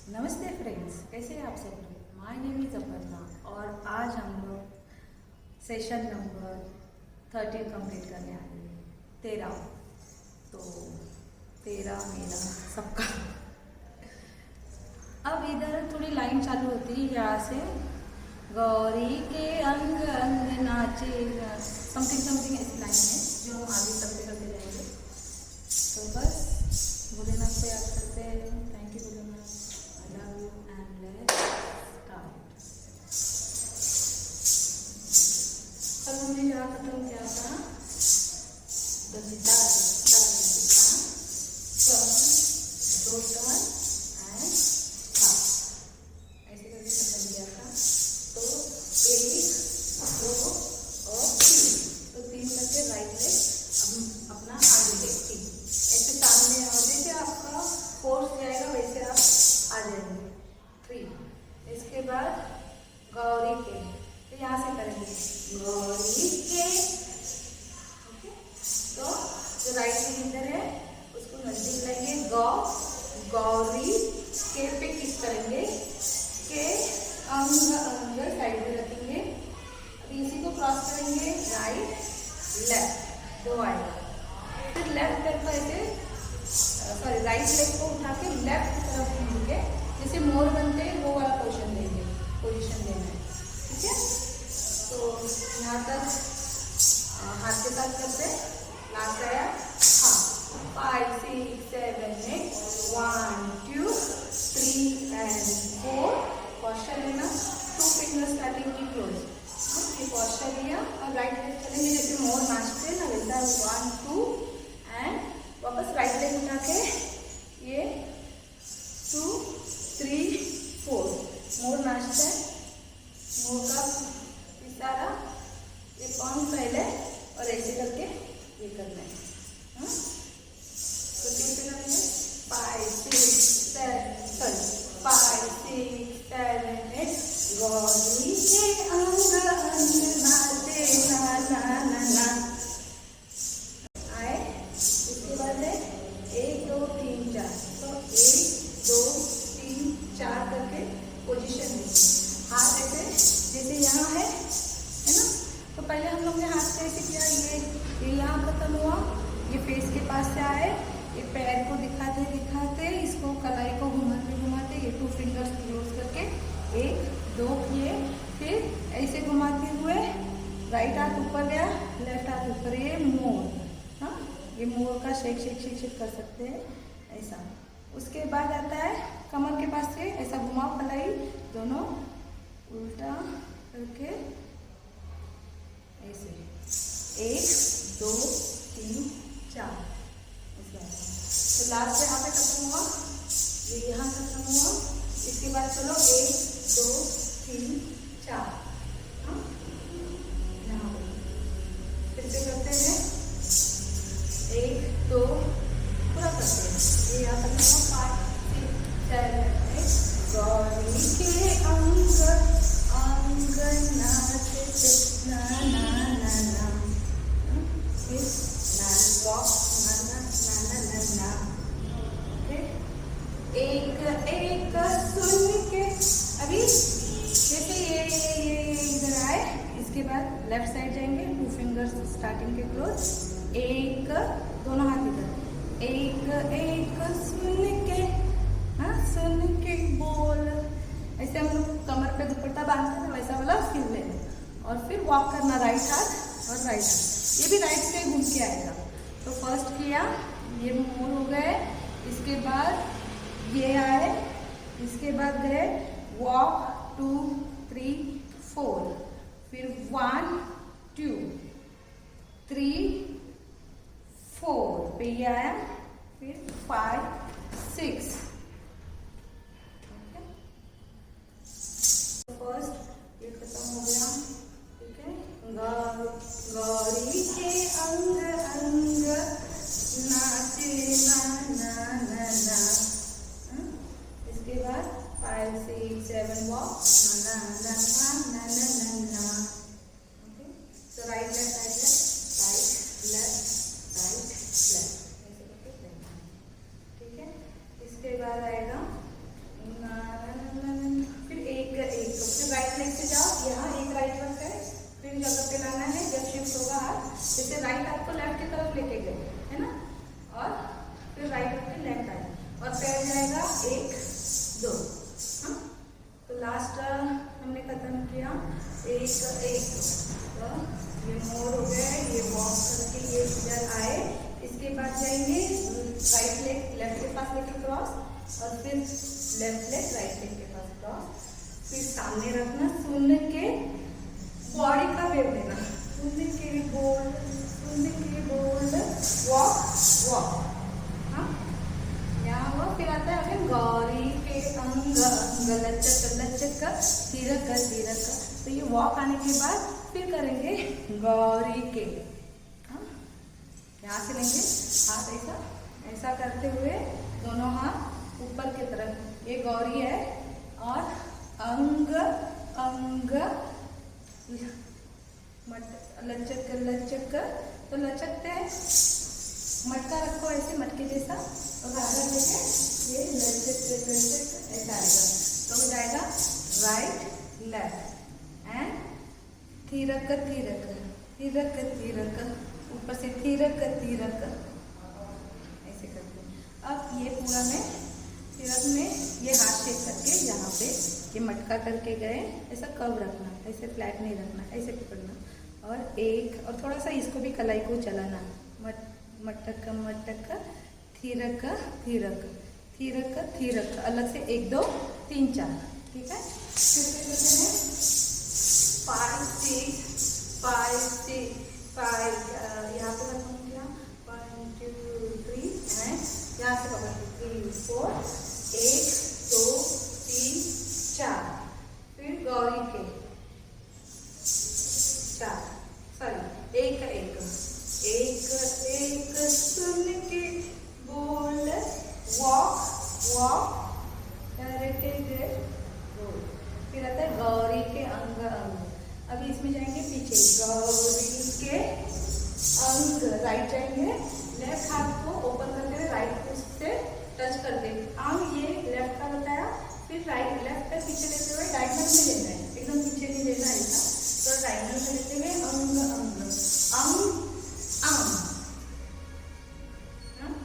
नमस्ते फ्रेंड्स, कैसे हैं आप सब लोग। माय नेम इज़ अपर्णा और आज हम लोग सेशन नंबर 13 कंप्लीट करने आए हैं। 13 तो 13 मेरा सबका। अब इधर थोड़ी लाइन चालू होती है यहाँ से, गौरी के अंग अंग नाचे, समथिंग समथिंग ऐसी लाइन है जो हम आगे करते करते जाएंगे। तो बस भोलेनाथ को याद करते हैं। Thank you Bholenath, I love you and let's start. कल हमने यहाँ खत्म किया था द गिटार दो टर्न एंड था, ऐसे करके खत्म किया था। तो 1 2 और 3, तो 3 करके राइट लेग अपना आगे लेग ऐसे सामने, और जैसे आपका फोर्स जाएगा वैसे आप आ जाएंगे। 3, इसके बाद गौरी के, तो यहाँ से करेंगे गौरी के। ओके, तो जो राइट हैंड इधर है उसको नजदीक लाएंगे, गौरी के पे किस करेंगे, के अंग अंग साइड में रखेंगे। अभी इसी को क्रॉस करेंगे, राइट लेफ्ट दो आएगा। फिर लेफ्ट पैर को ऐसे सॉरी राइट लेग को उठा के लेफ्ट तरफ घूमेंगे, जैसे मोर बनते हैं वो वाला पोजीशन देना है। ठीक है, तो यहाँ तक हाथ के साथ करते। लास्ट आया हाँ, 5 6 7 8 1 2 3 एंड 4। पॉस्चर लेना, 2 फिंगर स्टार्टिंग की क्लोज। ये पॉस्चर लिया और राइट लेग चलेंगे, जैसे मोर नाचते हैं ना वैसा 1 2 एंड वापस राइट लेग उठा के ये 2 3 4 मोर नाचता है। मोर का इशारा ये पाँव पहले और ऐसे करके ये करना है। तो कैसे करेंगे, 5 6 7 8 गौरी के अंग अंग नाचे ना ना ना ना। आए, इसके बाद है 1 2 3 4, तो 1 2 3 4 करके पोजीशन देंगे। हाथ ऐसे जैसे यहाँ है ना, तो पहले हम लोग ने हाथ से ऐसे किया, ये यहाँ खत्म हुआ, ये फेस के पास से आए, ये पैर को दिखाते दिखाते इसको कलाई को घुमाते घुमाते ये 2 फिंगर्स क्लोज करके 1 2 किए, फिर ऐसे घुमाते हुए राइट हाथ ऊपर गया, लेफ्ट हाथ ऊपर, ये मोर। हाँ, ये मोर का शेक शेक शेक शेक कर सकते हैं ऐसा। उसके बाद आता है कमर के पास से ऐसा घुमाओ, कलाई दोनों उल्टा करके ऐसे 1 2 3 4 तो लास्ट यहाँ पे खत्म हुआ, ये यहाँ खत्म हुआ। इसके बाद चलो 1 2 3 4, हाँ यहाँ पे फिर से करते हैं 1 2 पूरा करते हैं, ये यहाँ खत्म हुआ। 5 6 7 8 गौरी के अंग अंग नाचे ना ना ना ना, फिर वॉक ना ना ना ना ना। एक एक सुन के, अभी जैसे ये इधर आए, इसके बाद लेफ्ट साइड जाएंगे, 2 फिंगर्स स्टार्टिंग के क्लोज, 1 दोनों हाथ इधर, 1 1 सुन के, हाँ सुन के बोल। ऐसे हम लोग कमर पे दुपट्टा बांधते हैं वैसा वाला फील लेना, और फिर वॉक करना राइट हाथ और राइट हाथ, ये भी राइट से घूम के आएगा। तो फर्स्ट किया, ये मोर हो गए, इसके बाद ये आए, इसके बाद गए वॉक 2 3 4, फिर 1 2 3 4 पे ये आया, फिर 5 6। फर्स्ट ये खत्म हो गया। ठीक है, गौरी के अंग अंग नाचे ना ना ना ना। इसके बाद 5 6 7 वॉक ना ना ना ना ना ना ना। ओके, तो राइट लेफ्ट राइट लेफ्ट ऐसे करके। ठीक है, इसके बाद आएगा बाद जाएंगे राइट लेग लेफ्ट के पास लेके क्रॉस और फिर लेफ्ट लेग राइट लेग के पास क्रॉस, फिर सामने रखना, सुन के बॉडी का वेव देना, सुन के बोल्ड वॉक वॉक। हाँ, यहाँ हुआ, फिर आता है अगेन गौरी के अंग अंग लचक लचक तिरक तिरक। तो ये वॉक आने के बाद फिर करेंगे गौरी के। हाँ, यहाँ से लेंगे हाथ ऐसा ऐसा करते हुए दोनों हाथ ऊपर की तरफ, ये गौरी है, और अंग अंग लचक लचक। तो लचकते हैं, मटका रखो ऐसे मटके जैसा और धागा लेके ये लचक लचक ऐसा आएगा। तो हो जाएगा राइट लेफ्ट एंड थिरक थिरक थिरक थिरक, ऊपर से थिरक थिरक ऐसे करते हैं। अब ये पूरा में थिरक में ये हाथ शेक करके यहाँ पे ये मटका करके गए, ऐसा कर्व रखना, ऐसे फ्लैट नहीं रखना, ऐसे पकड़ना, और एक और थोड़ा सा इसको भी कलाई को चलाना, मटक मटक थिरक थिरक थिरक थिरक, अलग से 1 2 3 4। ठीक है, फिर करते हैं 5 6 5 6 5, यहाँ पे रखूँगी क्या 1 2 3 एंड यहाँ से पकड़ूँगी 3 4 1 2 3 4, फिर गौरी के 4 सॉरी एक एक सुन के बोल वॉक वॉक करके गए, फिर आता है गौरी के अंग अंग। अभी इसमें जाएंगे पीछे, गौरी के अंग, राइट जाएंगे, लेफ्ट हाथ को ओपन करते हुए राइट से टच करते, अंग ये लेफ्ट का बताया, फिर राइट लेफ्ट पे पीछे लेते हुए डायगोनल में लेना है, एकदम पीछे नहीं लेना ऐसा, तो डायगोनल में लेते हुए अंग अंग अंग अंग,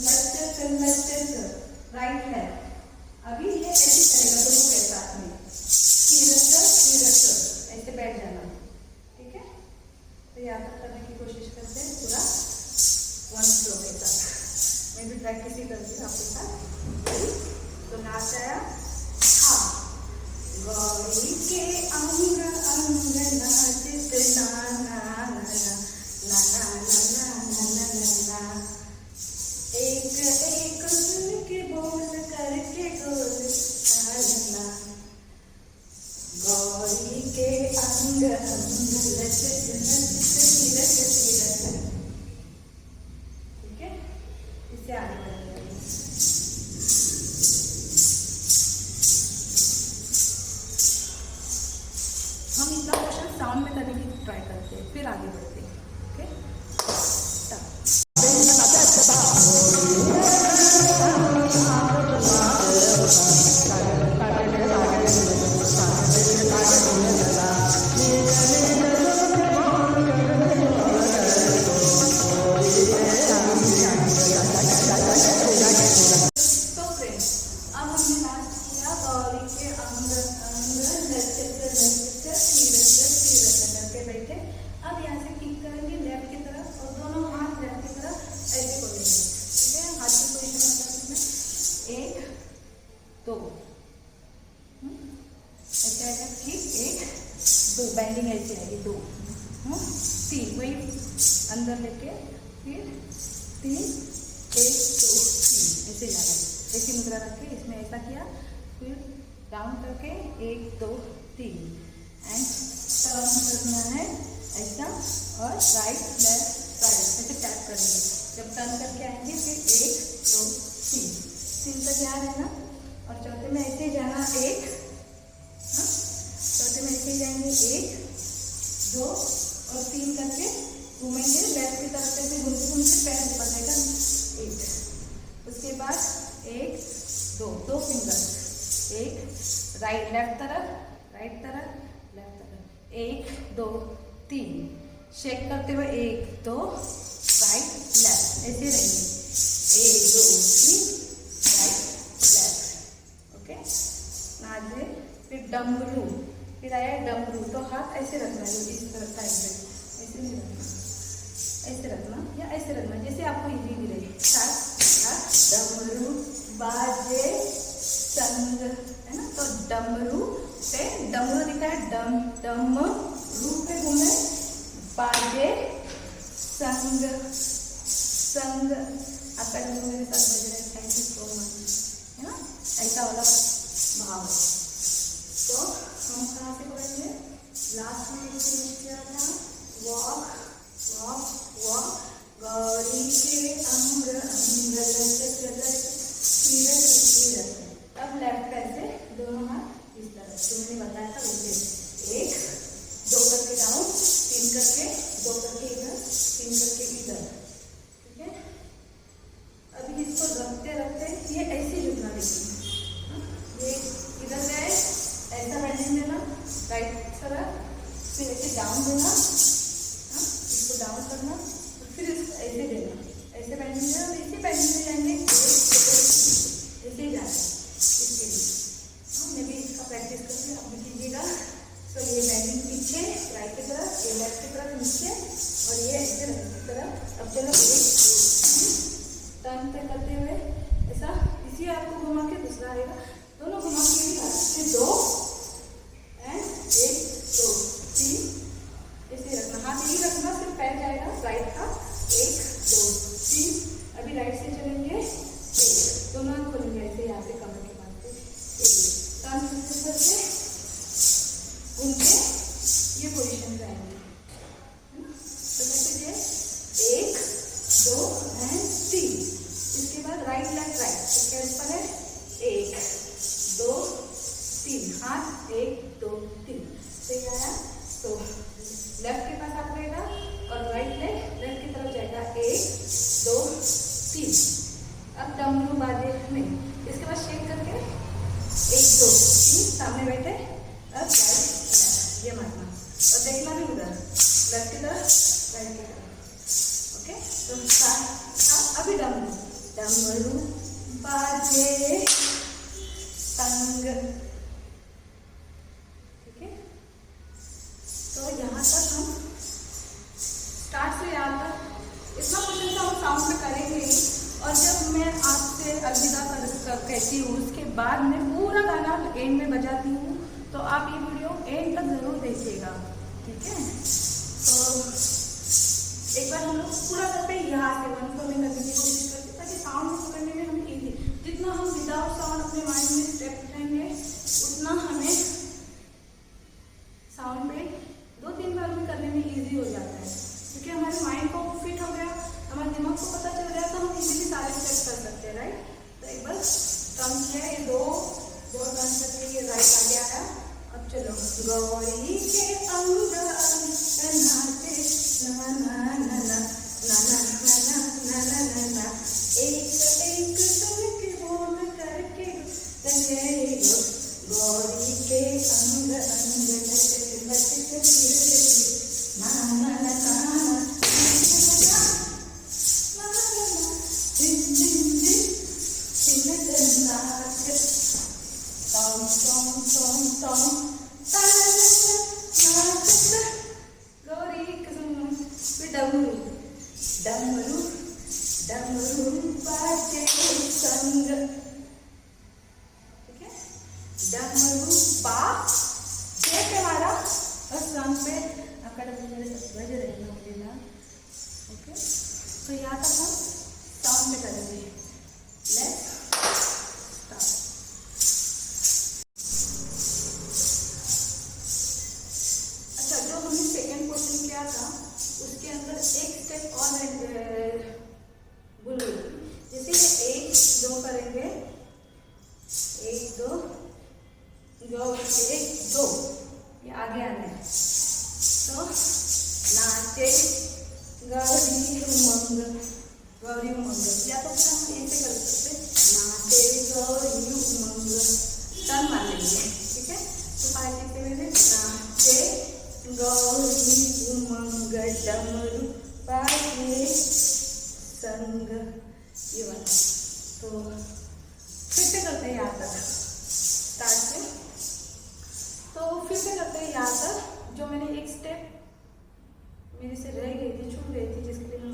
लचक लचक राइट लेफ्ट। अभी ये ऐसे चलेगा दोनों के साथ में, ऐसे बैठ जाना। ठीक है, तो याद करने की कोशिश करते हैं पूरा 1 फ्लो के साथ। मैं भी प्रैक्टिस ही करती हूँ आपके साथ। तो नाच आया, हाँ गौरी के अंग अंग नाचते ना ना ना ना ना ना ना ना, एक एक सुन के बोल करके गोल ना, गौरी के अंग अंग लचक लचक तिरक तिरक। ठीक है, इससे आगे बढ़ेंगे। हम इतना क्वेश्चन साउंड में करने की ट्राई करते हैं, फिर आगे बढ़ते हैं। ओके, बेंडिंग ऐसे आएगी 2 3, वही अंदर लेके फिर 3 1 2 3 ऐसे जाना है, ऐसी मुद्रा रख के इसमें ऐसा किया, फिर डाउन करके 1 2 3 एंड टर्न करना है ऐसा, और राइट लेफ्ट राइट ऐसे टैप करेंगे। जब टर्न करके आएंगे फिर 1 2 3 तक यहाँ रहना, और चौथे में ऐसे जाना 1, चौथे में ऐसे जाएंगे 1 2 और 3 करके घूमेंगे लेफ्ट की तरफ से, घूमते घूमते पैर ऊपर जाएगा 1, उसके बाद 1 2 2 फिंगर, 1 राइट लेफ्ट तरफ लेफ्ट तरफ 1 2 3 शेक करते हुए 1 2 राइट लेफ्ट ऐसे रहेंगे, 1 2 3 राइट लेफ्ट। ओके, आगे फिर डमरू, फिर आया डमरू, तो हाथ ऐसे रखना है इस तरफ साइड पे, ऐसे नहीं रखना, ऐसे रखना या ऐसे रखना, जैसे आपको इजी भी रहे। डमरू बाजे संग, है ना। तो डमरू पे डमरू दिखा है, डम डम रू पे घूमे, बाजे संग संग। आपका डमरू मेरे साथ बज रहा है, थैंक यू सो मच, है ना। ऐसा वाला भाव है। तो हम कहाँ से पढ़ेंगे, लास्ट में फिनिश किया था, वॉक वॉक वॉक, गौरी के अंग अंग लचक लचक सीरत सीरत। अब लेफ्ट पैर से दोनों हाथ इस तरह, तो मैंने बताया था वैसे, एक दो करके डाउन, तीन करके, दो करके इधर, तीन करके इधर, ठीक है। अभी इसको रखते रखते ये ऐसे झुकना, देखिए ये इधर गए, ऐसा बैंडिंग देना राइट तरफ, फिर ऐसे डाउन देना, इसको डाउन करना, फिर इसको ऐसे देना, ऐसे बैंडिंग देना, ऐसे बैंडिंग में जाएंगे, ऐसे ही जाना इसके लिए। मैं भी इसका प्रैक्टिस करके आप भी कीजिएगा। तो ये बैंडिंग पीछे राइट की तरफ, ये लेफ्ट की तरफ नीचे, और ये ऐसे राइट की तरफ। अब चलो एक टर्न पे करते हुए ऐसा, इसी आपको घुमा के दूसरा आएगा, दोनों घुमा के भी, दो एंड एक दो तीन, ऐसे रखना, हाथ यही रखना, सिर्फ पैर जाएगा राइट का, एक दो तीन। अभी राइट से चलेंगे, एक, दोनों हाथ खोलेंगे ऐसे, यहाँ से कमर के पास से, एक टर्न करके घूम के ये पोजीशन पे आएंगे, तो कैसे ये एक दो एंड तीन। इसके बाद राइट लेफ्ट राइट, इसके ऊपर है एक दो तीन, हाथ एक दो तीन, सही आया। तो लेफ्ट के पास हाथ रहेगा और राइट लेफ्ट की तरफ जाएगा, एक दो तीन। अब डमरू बाजे में, इसके बाद शेक करके एक दो तीन, सामने बैठे, अब राइट ये मारना और देखना भी उधर, लेफ्ट की तरफ राइट की तरफ, ओके। तो स्टार्ट। अभी डमरू डमरू बाजे संग, ठीक है। तो यहाँ तक हम स्टार्ट से यहाँ तक इतना क्वेश्चन तो हम साउंड में करेंगे ही, और जब मैं आपसे अलविदा कहती हूँ उसके बाद मैं पूरा गाना एंड में बजाती हूँ, तो आप ये वीडियो एंड तक जरूर देखिएगा, ठीक है। तो एक बार हम लोग पूरा करते हैं, यहाँ से वन को मैं करने की कोशिश करती हूँ, ताकि साउंड को करने में हम इजी, जितना हम विदाउट साउंड अपने माइंड में स्टेप उठाएंगे उतना हमें साउंड में दो तीन बार में करने में इजी हो जाता है, क्योंकि हमारे माइंड को फिट हो गया, हमारे दिमाग को पता चल गया, तो हम इजीली सारे स्टेप कर सकते हैं, राइट। तो एक बार टर्न किया, ये दो टर्न करके ये राइट आगे आया। अब चलो, गौरी के अंग नाचे ना ना ना ना ना ना ना ना ना ना ना, एक एक सुन के बोल करके गए, गौरी के अंग अंग लचक लचक ना ना ना ना, डमरू डमरू डमरू बाजे संग, ठीक है। डमरू बा जे पे हमारा और संग पे आपका डमरू मेरे साथ बज रहेगा, ओके। तो यहाँ तक हम साउंड पे करेंगे। Let's start. अच्छा, जो हमने सेकंड क्वेश्चन किया था उसके अंदर एक स्टेप और भूल गई, जैसे ये एक दो करेंगे, एक दो एक दो, ये आगे आना है। तो नाचे गौरी उमंग, गौरी उमंग, या तो फिर हम ऐसे कर सकते, नाचे गौरी उमंग, टर्न मार लेंगे, ठीक है। तो पार्टी से मैंने नाचे गौरी उमंग डमरू बाजे संग, ये वाला। तो फिर से करते हैं यहाँ तक, स्टार्ट से। तो फिर से करते हैं यहाँ तक, जो मैंने एक स्टेप मेरे से रह गई थी, छूट गई थी, जिसके लिए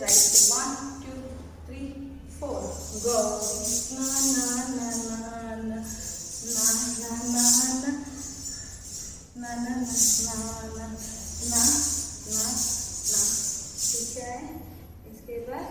राइट से 1 2 3 4 गौरी ना ना ना ना ना ना ना ना ना ना ना ना ना ना ना ना। ठीक है, इसके बाद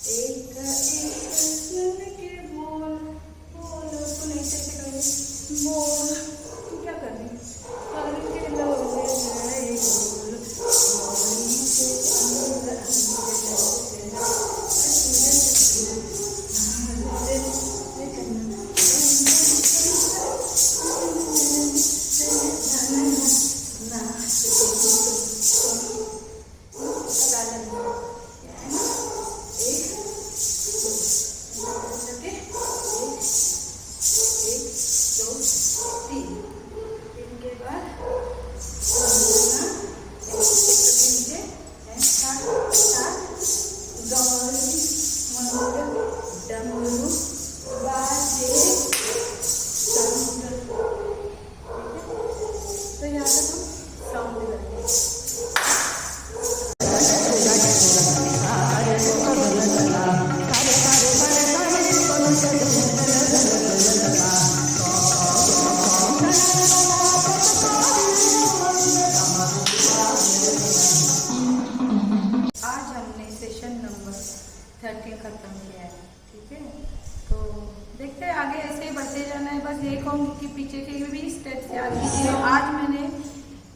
एक सुन के बोल बोल, उसको नहीं से करेंगे बोल। तू क्या कर रही हर के लोगे जाए बोल बोली के अंदर तो यहाँ तक हम साउंड करेंगे। आज हमने सेशन नंबर 13 खत्म किया है। ठीक है, तो देखते हैं आगे ऐसे ही बढ़ते जाना है। बस यही कहूँगी कि पीछे के भी स्टेप्स याद कीजिए। आज मैंने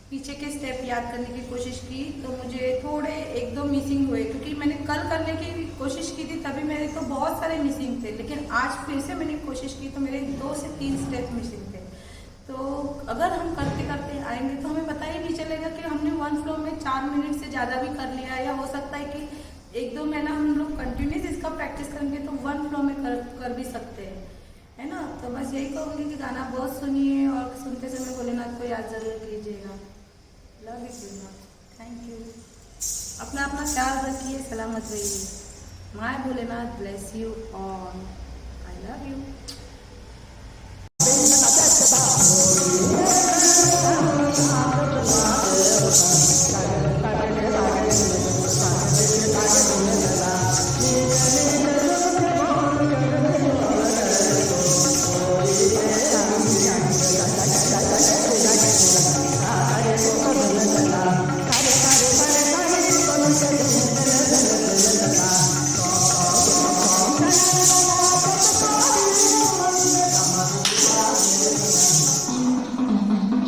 पीछे के स्टेप याद करने की कोशिश की तो मुझे थोड़े एक दो मिसिंग हुए, क्योंकि मैंने कल करने की कोशिश की थी तभी मेरे तो बहुत सारे मिसिंग थे, लेकिन आज फिर से मैंने कोशिश की तो मेरे 2 से 3 स्टेप मिसिंग थे। तो अगर हम करते करते आएंगे तो हमें पता ही नहीं चलेगा कि हमने 1 फ्लो में 4 मिनट से ज़्यादा भी कर लिया, या हो सकता है कि 1-2 महीना हम लोग कंटिन्यूस इसका प्रैक्टिस करेंगे तो 1 फ्लो में कर भी सकते हैं, है ना। तो बस यही कहूँगी कि गाना बहुत सुनिए और सुनते समय भोलेनाथ को याद जरूर कीजिएगा। Love you Bholenath, thank you. अपना ख्याल रखिए, सलामत रहिए। My Bholenath bless you all, I love you.